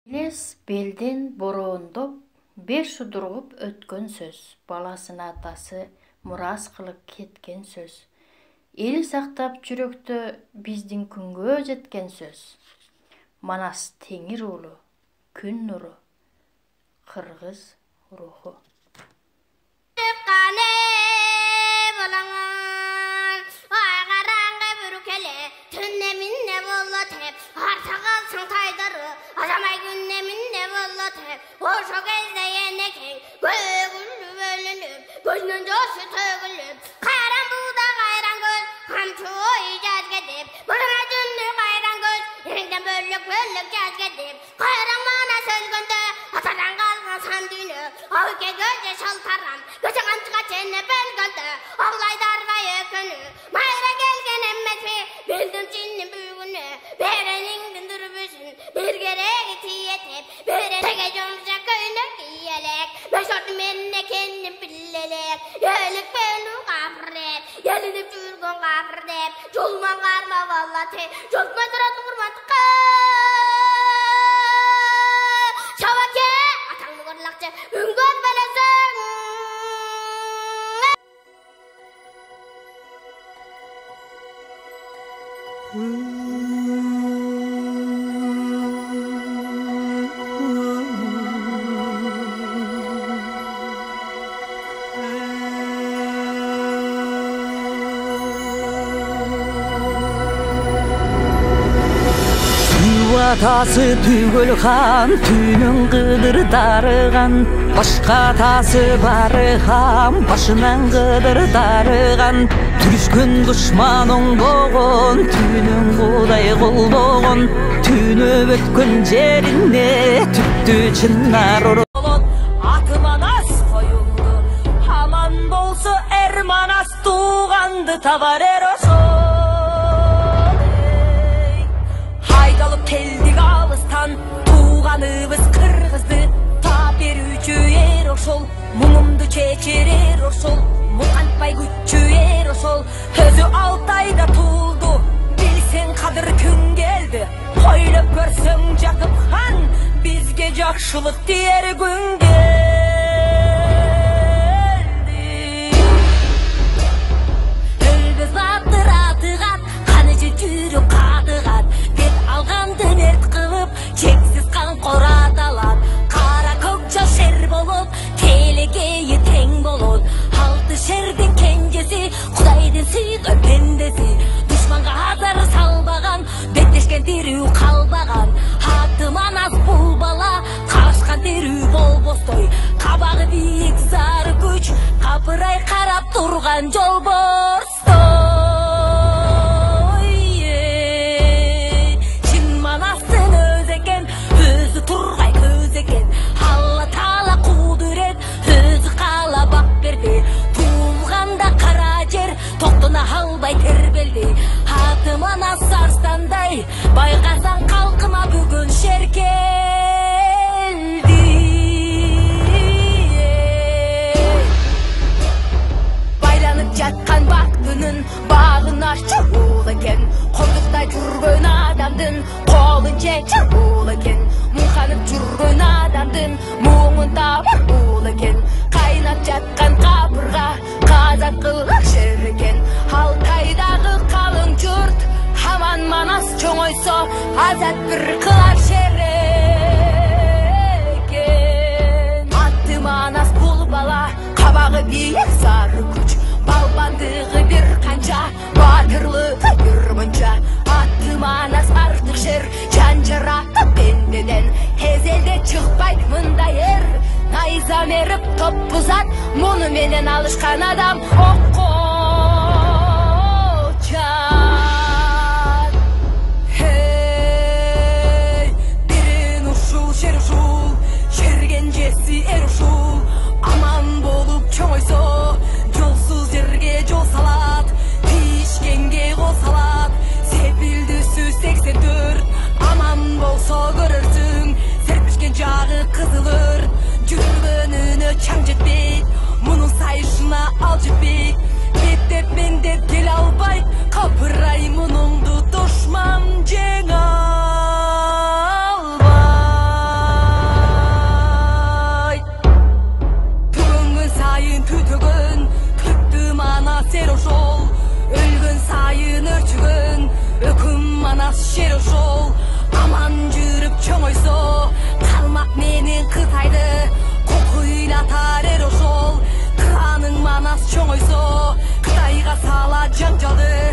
Елес белден бороондоп, беш удургуп өткөн сөз. Баласына атасы мурас кылып кеткен сөз. Эл сактап жүрөктө биздин күнгө жеткен сөз. Манас теңир уулу, күн нуру, кыргыз руху. Aşamay günleminne vallahi Hoşa gezde yenekin Göğüllü bölünüp Gözünün coşu tövülüp Kayran buğda kayran göz Hamçu icaz gedip Bana dünlü kayran göz Yerinden böllük caz gedip Kayran bana söz göndü Atadan kalkan sandüğünü Avke gözce şaltaram Göçe kantıka çenne bel göldü Ağlay darga yökünü Mayra gelgen emmesi Bildim çinnin büyüğünü Berenin dündürübüsün Bir gerek tiyetip Bere tege jomsa köyünü giyelek Meşortum enne kendim billelek Yelik benu kafret Yelinip jürgün kafret Jolman karma vallati Jolma durat vurmadıkı Şavake Atanglı gorlakçı Üngön belesin Атасы түгел хан, түнің қыдыр дарыған. Башқа атасы бары хан, башынан қыдыр дарыған. Түріскен дұшман оңбоғын, түнің бұдай құлбоғын. Түніп өткен жеріне түпті чынар ұры. Аты манас қойылды, аман болсы әр манас туғанды табар әр осыл. Келдік алыстан туғаныбыз қырғызды тап беруші ер ошол мұңымды чечерер ошол мұқантпай күтчүер ошол өзі Алтайда туылды білсең қадір күн келді ойлап көрсең жақып хан бізге жақшылық тиер күн келді өлбіз батыр атығат қаныжы жүріп қадығат алғанды мерт қылып, чексіз қан қораталат. Қара көк жас шер болып, келегейі тең болып. Алты шердің кенжесі, Құдайдың сүйген пендесі. Дұшманға азар салбаған, беттешкен деру қалбаған. Аты манас бұл бала, қашқан деру бол бостой. Қабағы биік зары күш, қапырай қарап тұрған жол борстой. Turgay köz eken Alla tala kudüret Özü kala bak berdi Tuğulganda kara jer Toktuna halbay terbeldi Hatımana sarstanday Bayqasan kalkıma bugün şer keldi Baylanıp jatkan baktının Bağına çabul eken Kondukta жүргөн адамдын Қолын чабул экен Мұңқанып жүргөн адамдын Мұңын табар бул экен Қайнап жатқан қабырға Қазақ қылық жер екен Алтайдағы қалың жұрт Хаман манас чоңойсо Азат бір қылар жер екен Аты манас бұл бала Қабағы биік сары күч Балбандығы бір қанша Батырлығы бір мұнша Аты манас артық жер Жанжыратып пендеден Тезелде чықпайды мұндай ер Найза меріп топ бұзат Мұны менен алышқан адам Оқочан Хей Бірін ұшыл жер ұшыл Жерген жесі ер ұшыл Аман болып чоңойсо Жолсыз жерге жол салат Тишкенге қол салат Сепілді сөз 84 Аман болса көрірсің Серпішкен жағы қызылыр Жүргеніне чаң жетпейд Мұның сайышына ал жетпейд Беттеп мендеп кел албайд Қапырай мұныңды дұшман жең албайд janjалы